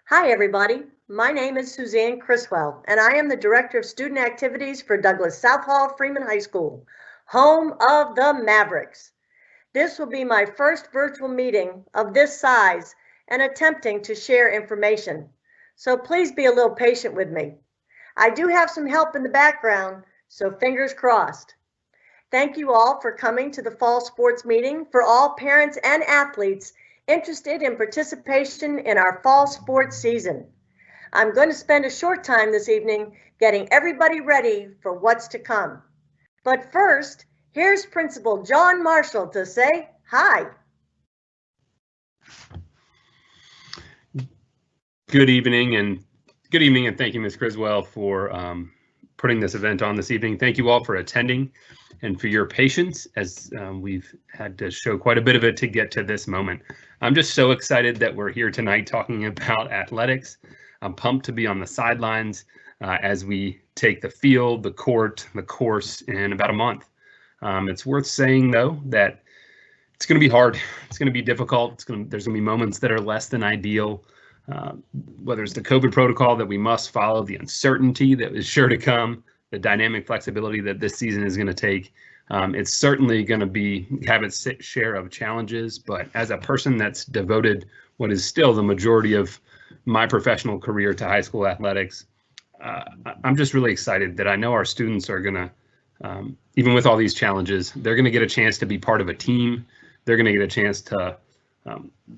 Hi, everybody. My name is Suzanne Criswell, and I am the Director of Student Activities for Douglas South Hall Freeman High School, home of the Mavericks. This will be my first virtual meeting of this size and attempting to share information. So please be a little patient with me. I do have some help in the background, so fingers crossed. Thank you all for coming to the fall sports meeting for all parents and athletes interested in participation in our fall sports season. I'm going to spend a short time this evening getting everybody ready for what's to come. But first, here's Principal John Marshall to say hi. Good evening, and thank you, Ms. Criswell, for putting this event on this evening. Thank you all for attending and for your patience, as we've had to show quite a bit of it to get to this moment. I'm just so excited that we're here tonight talking about athletics. I'm pumped to be on the sidelines as we take the field, the court, the course in about a month. It's worth saying, though, that it's going to be hard. It's going to be difficult. There's going to be moments that are less than ideal. Whether it's the COVID protocol that we must follow, the uncertainty that is sure to come, the dynamic flexibility that this season is going to take. It's certainly going to have its share of challenges, but as a person that's devoted what is still the majority of my professional career to high school athletics, I'm just really excited that I know our students are going to, even with all these challenges, they're going to get a chance to be part of a team. They're going to get a chance to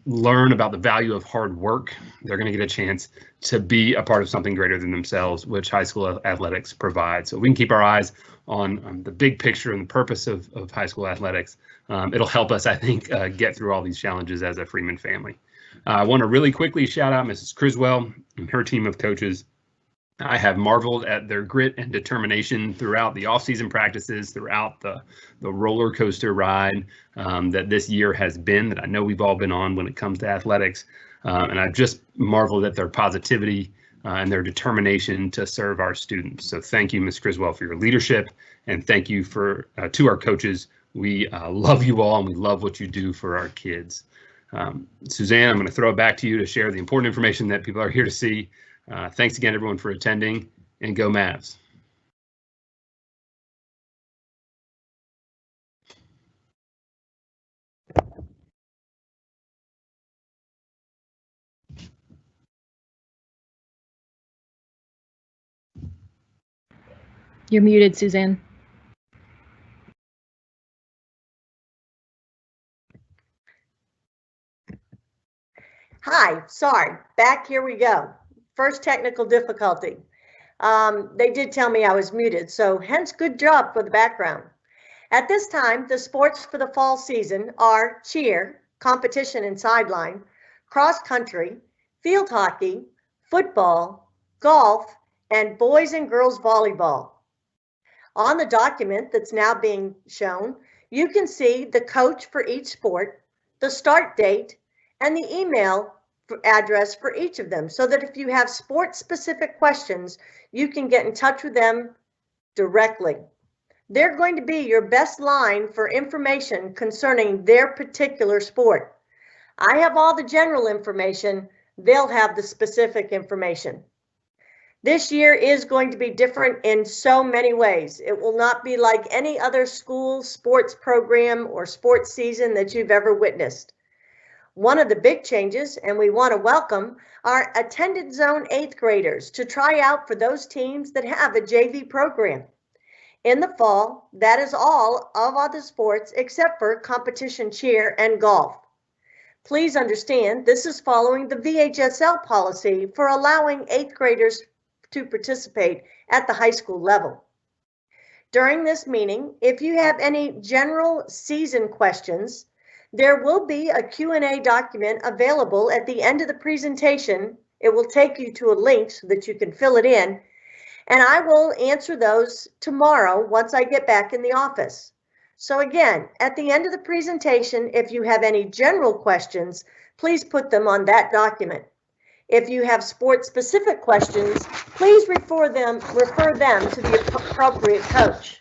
learn about the value of hard work. They're going to get a chance to be a part of something greater than themselves, which high school athletics provide. So we can keep our eyes on the big picture and the purpose of high school athletics. It'll help us, I think, get through all these challenges as a Freeman family. I want to really quickly shout out Mrs. Criswell and her team of coaches. I have marveled at their grit and determination throughout the off-season practices, throughout the roller coaster ride that this year has been, that I know we've all been on when it comes to athletics. And I've just marveled at their positivity and their determination to serve our students. So thank you, Ms. Criswell, for your leadership, and thank you to our coaches. We love you all, and we love what you do for our kids. Suzanne, I'm going to throw it back to you to share the important information that people are here to see. Thanks again, everyone, for attending, and go Mavs. You're muted, Suzanne. Hi, sorry, back here we go. First technical difficulty. They did tell me I was muted, so hence good job for the background. At this time, the sports for the fall season are cheer, competition and sideline, cross country, field hockey, football, golf, and boys and girls volleyball. On the document that's now being shown, you can see the coach for each sport, the start date, and the email address for each of them, so that if you have sport-specific questions, you can get in touch with them directly. They're going to be your best line for information concerning their particular sport. I have all the general information. They'll have the specific information. This year is going to be different in so many ways. It will not be like any other school sports program or sports season that you've ever witnessed. One of the big changes, and we want to welcome, our attendance zone 8th graders to try out for those teams that have a JV program. In the fall, that is all of other sports except for competition cheer and golf. Please understand, this is following the VHSL policy for allowing 8th graders to participate at the high school level. During this meeting, if you have any general season questions, there will be a Q&A document available at the end of the presentation. It will take you to a link so that you can fill it in, and I will answer those tomorrow once I get back in the office. So again, at the end of the presentation, if you have any general questions, please put them on that document. If you have sport-specific questions, please refer them to the appropriate coach.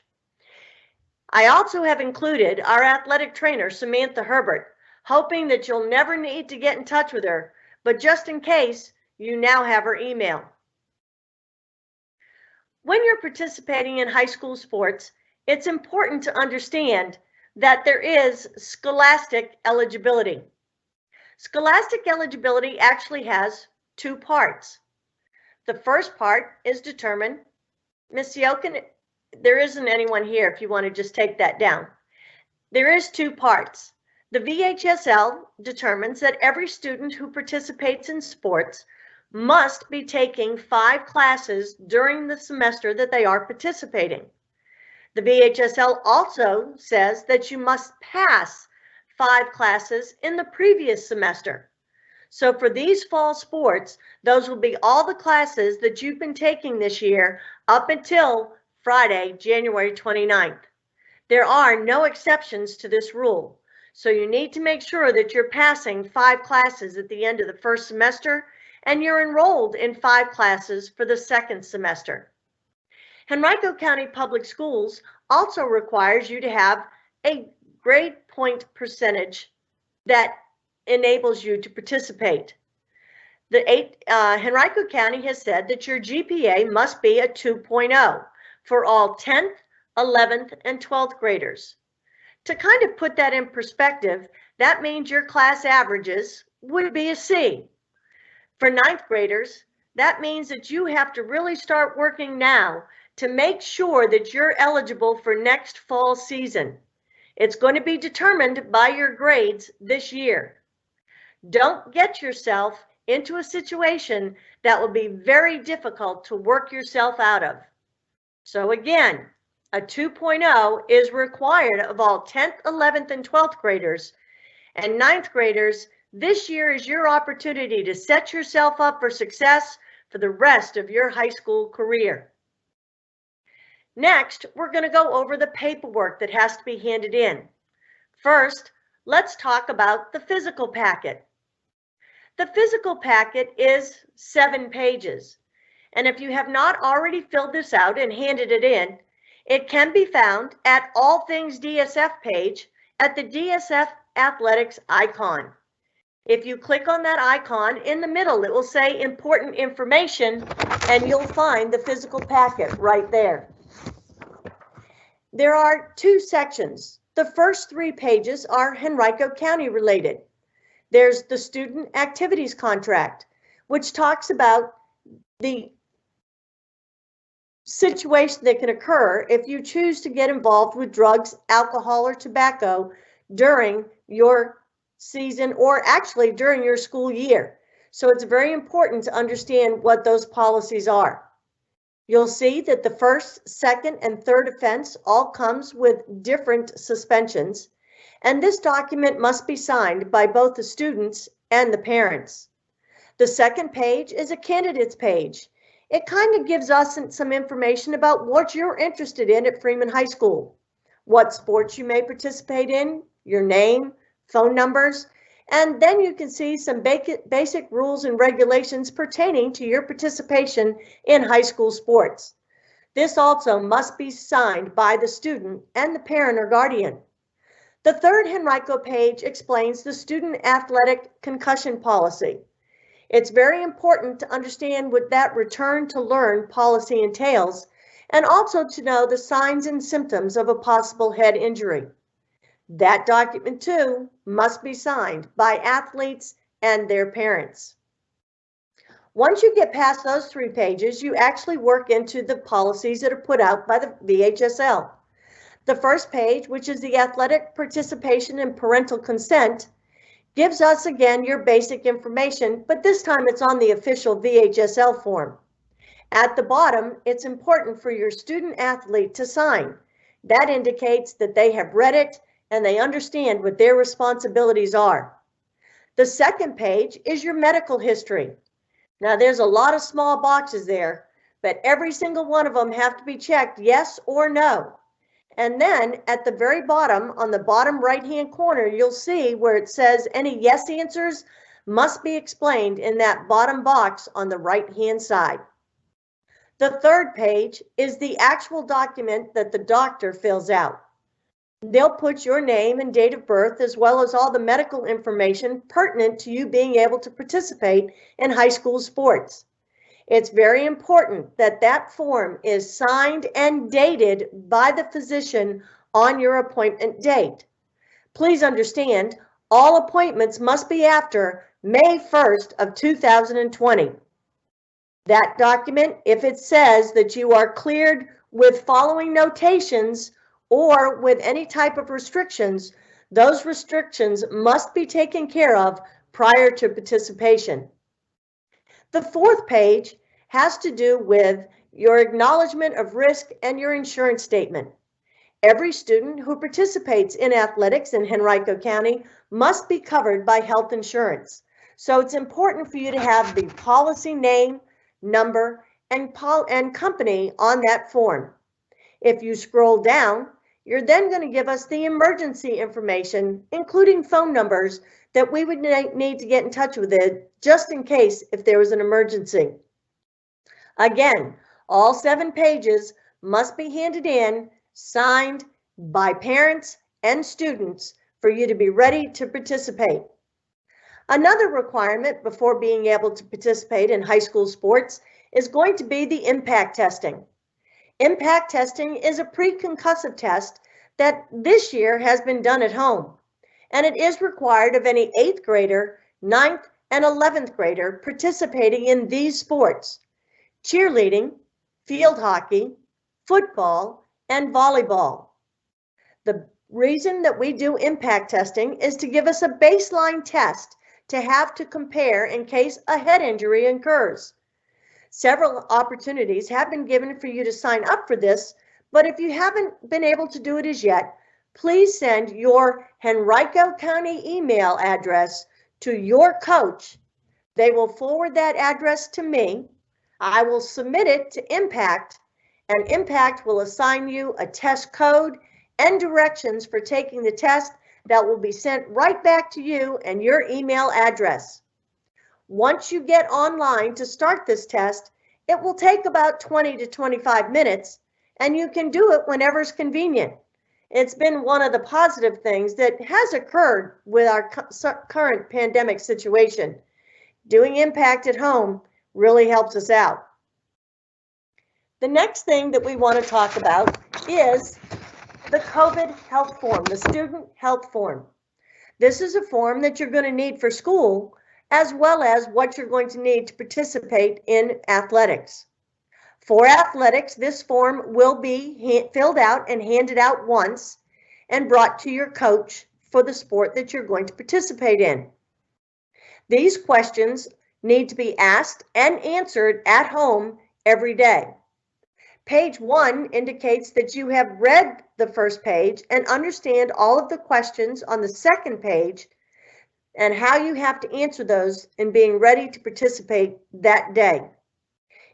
I also have included our athletic trainer, Samantha Herbert, hoping that you'll never need to get in touch with her, but just in case, You now have her email. When you're participating in high school sports, it's important to understand that there is scholastic eligibility. Scholastic eligibility actually has two parts. The first part is determined. Ms. Yokin, there isn't anyone here if you want to just take that down. There is two parts. The VHSL determines that every student who participates in sports must be taking 5 classes during the semester that they are participating. The VHSL also says that you must pass 5 classes in the previous semester. So for these fall sports, those will be all the classes that you've been taking this year up until Friday, January 29th. There are no exceptions to this rule. So you need to make sure that you're passing 5 classes at the end of the first semester and you're enrolled in 5 classes for the second semester. Henrico County Public Schools also requires you to have a grade point percentage that enables you to participate. Henrico County has said that your GPA must be a 2.0 for all 10th, 11th, and 12th graders. To kind of put that in perspective, that means your class averages would be a C. For 9th graders, that means that you have to really start working now to make sure that you're eligible for next fall season. It's going to be determined by your grades this year. Don't get yourself into a situation that will be very difficult to work yourself out of. So again, a 2.0 is required of all 10th, 11th, and 12th graders. And 9th graders, this year is your opportunity to set yourself up for success for the rest of your high school career. Next, we're going to go over the paperwork that has to be handed in. First, let's talk about the physical packet. The physical packet is 7 pages. And if you have not already filled this out and handed it in, it can be found at All Things DSF page at the DSF Athletics icon. If you click on that icon in the middle, it will say important information and you'll find the physical packet right there. There are 2 sections. The first 3 pages are Henrico County related. There's the student activities contract, which talks about the situation that can occur if you choose to get involved with drugs, alcohol, or tobacco during your season or actually during your school year. So it's very important to understand what those policies are. You'll see that the first, second, and third offense all comes with different suspensions, and this document must be signed by both the students and the parents. The second page is a candidates page. It kind of gives us some information about what you're interested in at Freeman High School, what sports you may participate in, your name, phone numbers, and then you can see some basic rules and regulations pertaining to your participation in high school sports. This also must be signed by the student and the parent or guardian. The third Henrico page explains the student athletic concussion policy. It's very important to understand what that return to learn policy entails and also to know the signs and symptoms of a possible head injury. That document too must be signed by athletes and their parents. Once you get past those 3 pages, you actually work into the policies that are put out by the VHSL. The first page, which is the athletic participation and parental consent, gives us again your basic information, but this time it's on the official VHSL form. At the bottom, it's important for your student athlete to sign. That indicates that they have read it and they understand what their responsibilities are. The second page is your medical history. Now there's a lot of small boxes there, but every single one of them have to be checked yes or no. And then at the very bottom, on the bottom right-hand corner, you'll see where it says any yes answers must be explained in that bottom box on the right-hand side. The third page is the actual document that the doctor fills out. They'll put your name and date of birth as well as all the medical information pertinent to you being able to participate in high school sports. It's very important that that form is signed and dated by the physician on your appointment date. Please understand, all appointments must be after May 1st of 2020. That document, if it says that you are cleared with following notations or with any type of restrictions, those restrictions must be taken care of prior to participation. The fourth page has to do with your acknowledgement of risk and your insurance statement. Every student who participates in athletics in Henrico County must be covered by health insurance. So it's important for you to have the policy name, number, and company on that form. If you scroll down, you're then going to give us the emergency information, including phone numbers that we would need to get in touch with it just in case if there was an emergency. Again, all 7 pages must be handed in, signed by parents and students for you to be ready to participate. Another requirement before being able to participate in high school sports is going to be the impact testing. Impact testing is a pre-concussive test that this year has been done at home, and it is required of any 8th grader, 9th, and 11th grader participating in these sports: cheerleading, field hockey, football, and volleyball. The reason that we do impact testing is to give us a baseline test to have to compare in case a head injury occurs. Several opportunities have been given for you to sign up for this, but if you haven't been able to do it as yet, please send your Henrico County email address to your coach. They will forward that address to me. I will submit it to Impact, and Impact will assign you a test code and directions for taking the test that will be sent right back to you and your email address. Once you get online to start this test, it will take about 20 to 25 minutes, and you can do it whenever it's convenient. It's been one of the positive things that has occurred with our current pandemic situation. Doing Impact at home really helps us out. The next thing that we want to talk about is the COVID health form, the student health form. This is a form that you're going to need for school, as well as what you're going to need to participate in athletics. For athletics, this form will be filled out and handed out once and brought to your coach for the sport that you're going to participate in. These questions need to be asked and answered at home every day. Page 1 indicates that you have read the first page and understand all of the questions on the second page and how you have to answer those in being ready to participate that day.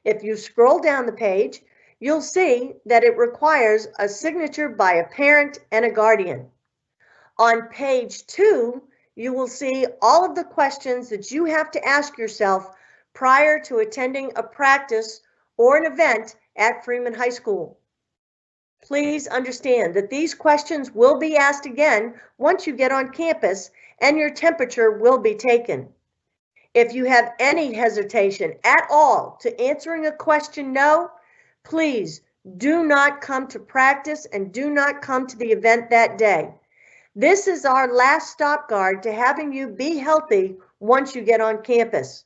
If you scroll down the page, you'll see that it requires a signature by a parent and a guardian. On page 2, you will see all of the questions that you have to ask yourself prior to attending a practice or an event at Freeman High School. Please understand that these questions will be asked again once you get on campus and your temperature will be taken. If you have any hesitation at all to answering a question no, please do not come to practice and do not come to the event that day. This is our last stop guard to having you be healthy once you get on campus.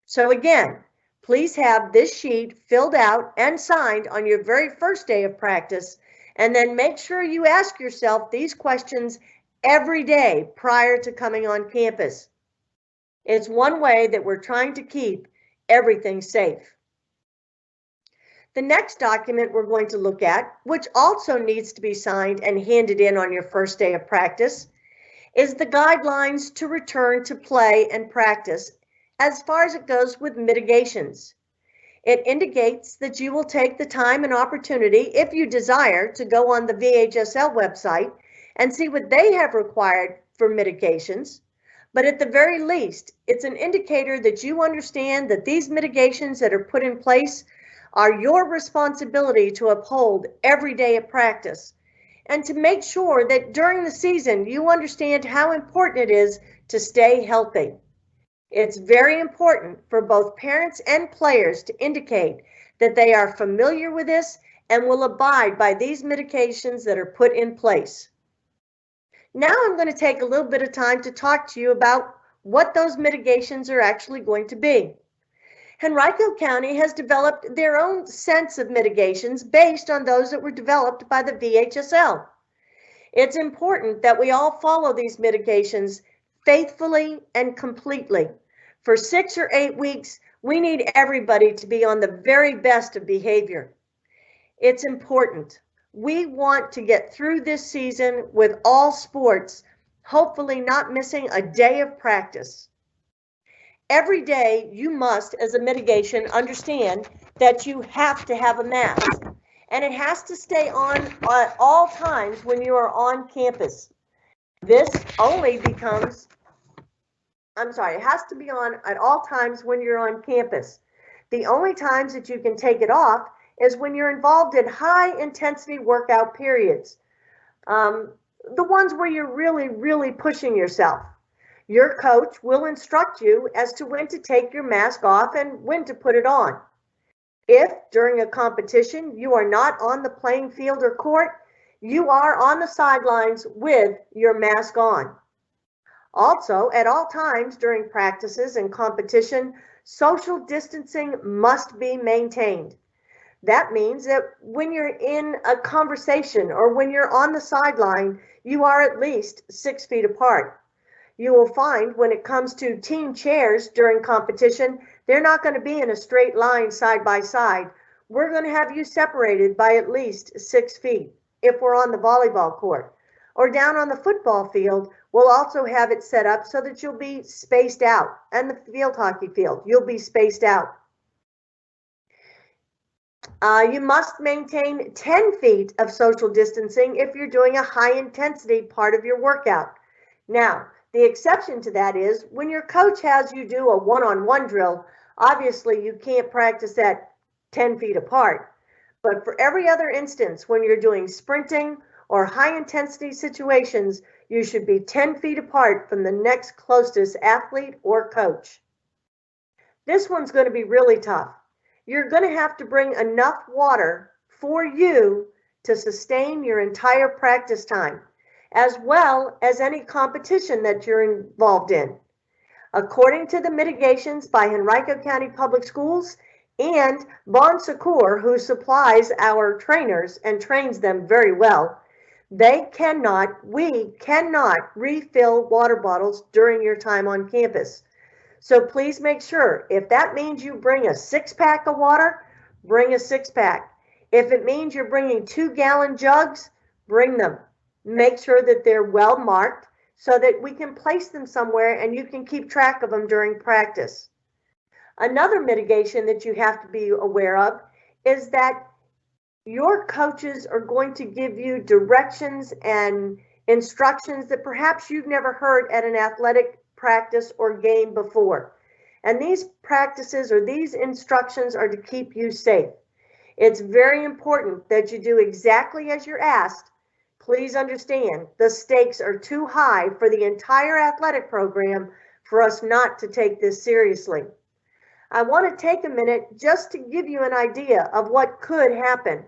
So again, please have this sheet filled out and signed on your very first day of practice, and then make sure you ask yourself these questions every day prior to coming on campus. It's one way that we're trying to keep everything safe. The next document we're going to look at, which also needs to be signed and handed in on your first day of practice, is the guidelines to return to play and practice as far as it goes with mitigations. It indicates that you will take the time and opportunity, if you desire, to go on the VHSL website and see what they have required for mitigations. But at the very least, it's an indicator that you understand that these mitigations that are put in place are your responsibility to uphold every day of practice. and to make sure that during the season you understand how important it is to stay healthy. It's very important for both parents and players to indicate that they are familiar with this and will abide by these mitigations that are put in place. Now I'm going to take a little bit of time to talk to you about what those mitigations are actually going to be. Henrico County has developed their own sense of mitigations based on those that were developed by the VHSL. It's important that we all follow these mitigations faithfully and completely. For 6 or 8 weeks, we need everybody to be on the very best of behavior. It's important. We want to get through this season with all sports, hopefully not missing a day of practice. Every day you must, as a mitigation, understand that you have to have a mask, and it has to stay on at all times when you are on campus. This only becomes, it has to be on at all times when you're on campus. The only times that you can take it off is when you're involved in high intensity workout periods. The ones where you're really pushing yourself. Your coach will instruct you as to when to take your mask off and when to put it on. If during a competition you are not on the playing field or court, you are on the sidelines with your mask on. Also, at all times during practices and competition, social distancing must be maintained. That means that when you're in a conversation or when you're on the sideline, you are at least 6 feet apart. You will find when it comes to team chairs during competition, they're not going to be in a straight line side by side. We're going to have you separated by at least 6 feet if we're on the volleyball court. Or down on the football field, we'll also have it set up so that you'll be spaced out. And the field hockey field, you'll be spaced out. You must maintain 10 feet of social distancing if you're doing a high intensity part of your workout. Now, the exception to that is when your coach has you do a one-on-one drill, obviously you can't practice at 10 feet apart. But for every other instance, when you're doing sprinting or high intensity situations, you should be 10 feet apart from the next closest athlete or coach. This one's going to be really tough. You're going to have to bring enough water for you to sustain your entire practice time, as well as any competition that you're involved in. According to the mitigations by Henrico County Public Schools and Bon Secours, who supplies our trainers and trains them very well, we cannot refill water bottles during your time on campus. So please make sure, if that means you bring a 6-pack of water, bring a 6-pack. If it means you're bringing 2-gallon jugs, bring them. Make sure that they're well marked so that we can place them somewhere and you can keep track of them during practice. Another mitigation that you have to be aware of is that your coaches are going to give you directions and instructions that perhaps you've never heard at an athletic practice or game before. And these practices or these instructions are to keep you safe. It's very important that you do exactly as you're asked. Please understand, the stakes are too high for the entire athletic program for us not to take this seriously. I want to take a minute just to give you an idea of what could happen.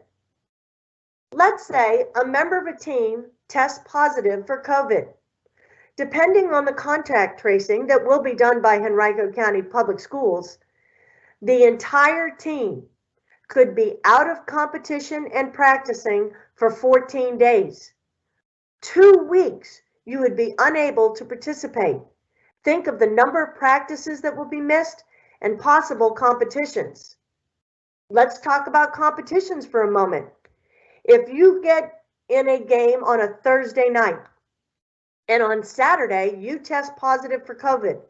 Let's say a member of a team tests positive for COVID. Depending on the contact tracing that will be done by Henrico County Public Schools, the entire team could be out of competition and practicing for 14 days. 2 weeks, you would be unable to participate. Think of the number of practices that will be missed and possible competitions. Let's talk about competitions for a moment. If you get in a game on a Thursday night, and on Saturday, you test positive for COVID.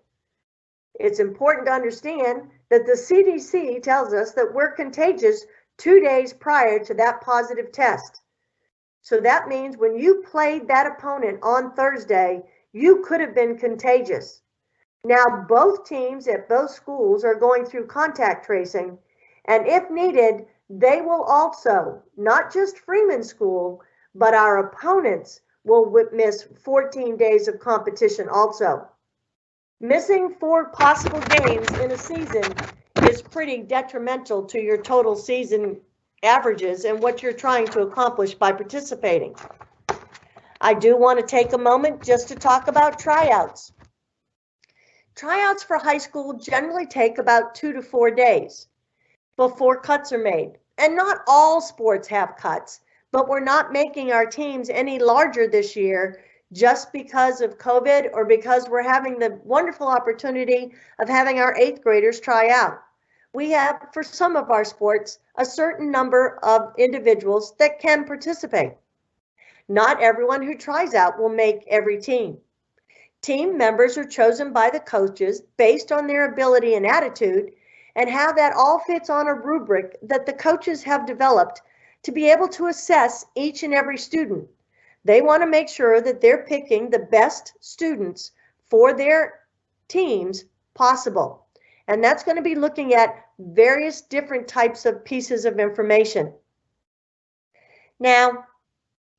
It's important to understand that the CDC tells us that we're contagious 2 days prior to that positive test. So that means when you played that opponent on Thursday, you could have been contagious. Now, both teams at both schools are going through contact tracing, and if needed, they will also, not just Freeman School, but our opponents will miss 14 days of competition also. Missing 4 possible games in a season is pretty detrimental to your total season averages and what you're trying to accomplish by participating. I do want to take a moment just to talk about tryouts. Tryouts for high school generally take about 2 to 4 days before cuts are made. And not all sports have cuts, but we're not making our teams any larger this year just because of COVID or because we're having the wonderful opportunity of having our 8th graders try out. We have, for some of our sports, a certain number of individuals that can participate. Not everyone who tries out will make every team. Team members are chosen by the coaches based on their ability and attitude, and how that all fits on a rubric that the coaches have developed to be able to assess each and every student. They want to make sure that they're picking the best students for their teams possible. And that's going to be looking at various different types of pieces of information. Now,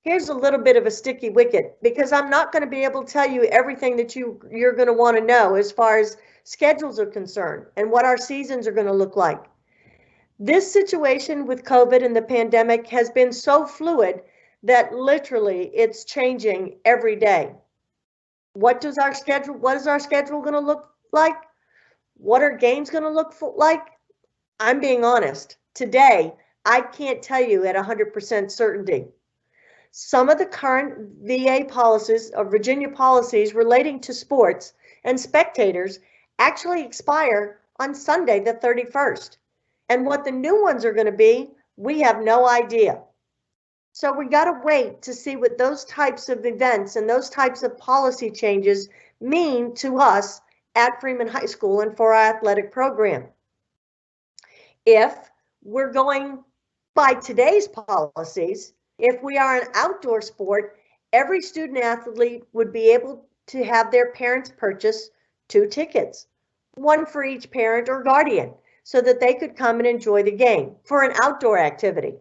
here's a little bit of a sticky wicket, because I'm not going to be able to tell you everything that you're going to want to know as far as schedules are concerned and what our seasons are going to look like. This situation with COVID and the pandemic has been so fluid that literally it's changing every day. What is our schedule going to look like? What are games going to look like? I'm being honest. Today, I can't tell you at 100% certainty. Some of the current VA policies or Virginia policies relating to sports and spectators actually expire on Sunday, the 31st. And what the new ones are going to be, we have no idea. So we got to wait to see what those types of events and those types of policy changes mean to us at Freeman High School and for our athletic program. If we're going by today's policies, if we are an outdoor sport, every student athlete would be able to have their parents purchase 2 tickets, 1 for each parent or guardian, so that they could come and enjoy the game for an outdoor activity.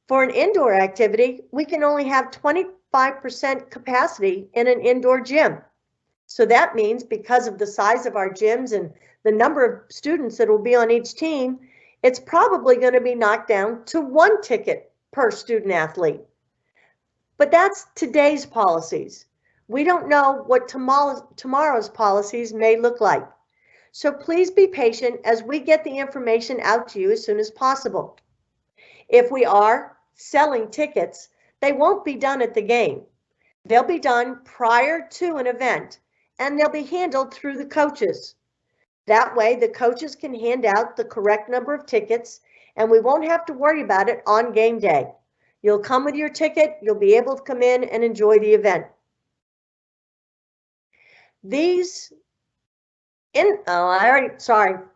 For an indoor activity, we can only have 25% capacity in an indoor gym. So that means because of the size of our gyms and the number of students that will be on each team, it's probably going to be knocked down to 1 ticket per student athlete. But that's today's policies. We don't know what tomorrow's policies may look like. So please be patient as we get the information out to you as soon as possible. If we are selling tickets, they won't be done at the game. They'll be done prior to an event, and they'll be handled through the coaches. That way, the coaches can hand out the correct number of tickets, and we won't have to worry about it on game day. You'll come with your ticket, you'll be able to come in and enjoy the event. I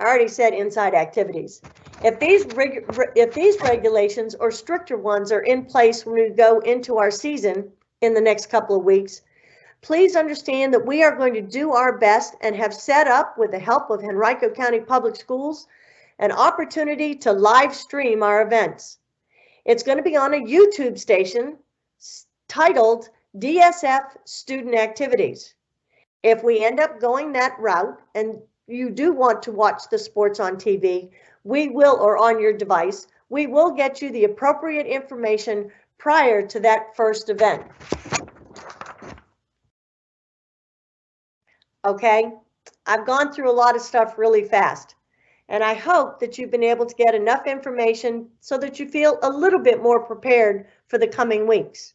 already said inside activities. If these regulations or stricter ones are in place when we go into our season in the next couple of weeks, please understand that we are going to do our best and have set up, with the help of Henrico County Public Schools, an opportunity to live stream our events. It's going to be on a YouTube station titled DSF Student Activities. If we end up going that route and you do want to watch the sports on TV, we will, or on your device, we will get you the appropriate information prior to that first event. Okay, I've gone through a lot of stuff really fast, and I hope that you've been able to get enough information so that you feel a little bit more prepared for the coming weeks.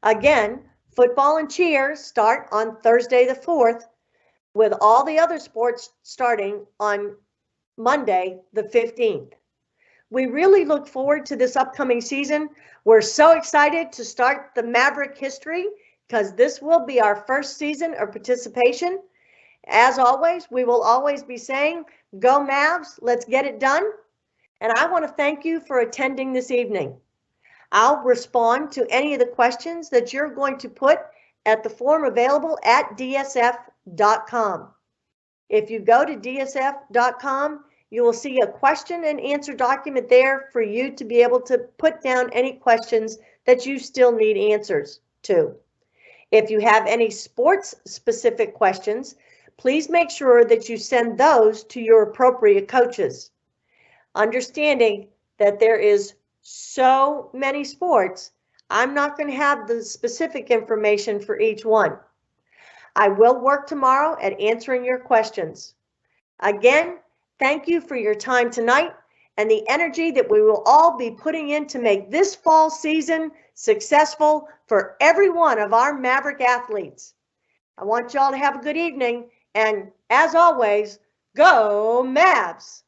Again, football and cheer start on Thursday the 4th, with all the other sports starting on Monday the 15th. We really look forward to this upcoming season. We're so excited to start the Maverick history because this will be our first season of participation. As always, we will always be saying, go Mavs, let's get it done. And I want to thank you for attending this evening. I'll respond to any of the questions that you're going to put at the form available at dsf.com. If you go to dsf.com, you will see a question and answer document there for you to be able to put down any questions that you still need answers to. If you have any sports-specific questions, please make sure that you send those to your appropriate coaches. Understanding that there is so many sports, I'm not going to have the specific information for each one. I will work tomorrow at answering your questions. Again, thank you for your time tonight and the energy that we will all be putting in to make this fall season successful for every one of our Maverick athletes. I want y'all to have a good evening, and as always, go Mavs!